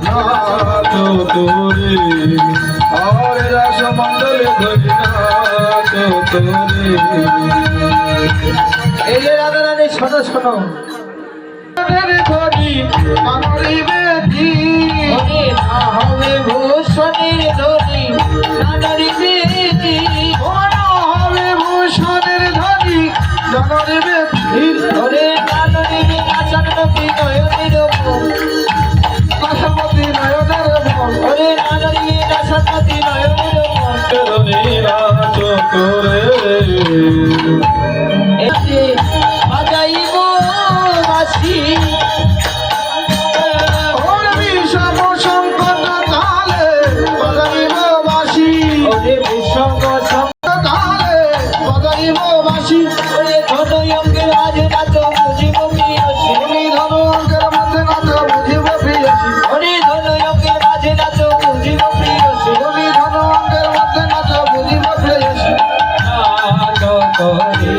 নাচো তোরে আর রাসমণ্ডলে ধরি নাচো তোরে। এই যে রাধা রানী শোনো শোনো ধরি নানরিবে দি ধনী না হবে ভূষণের ধনী নানরিবে দি হবে ভূষণের ধরি নানরিবে দি ধরে নানরিবে নাচনমতি নয়নের মন নাচমতি নয়নের মন ধরে নানরিবে নাচনমতি নয়নের মন ধরি নাচো তোরে। এই যে বাজাইব বাঁশি বিষম সংকট কালে বাজাইব বাঁশি ওরে বিষম কালে বাজাইব বাঁশি ওরে ধনয়ঙ্গের মাঝে নাচ বুঝিব প্রিয়সী তুমি ধন অঙ্কের মধ্যে নাচ বুঝিব প্রিয়সী ওরে ধনয়ঙ্গের মাঝে নাচ বুঝিব প্রিয়সী তুমি ধন অঙ্কের মধ্যে নাচ বুঝিব প্রিয়সী। নাচ করে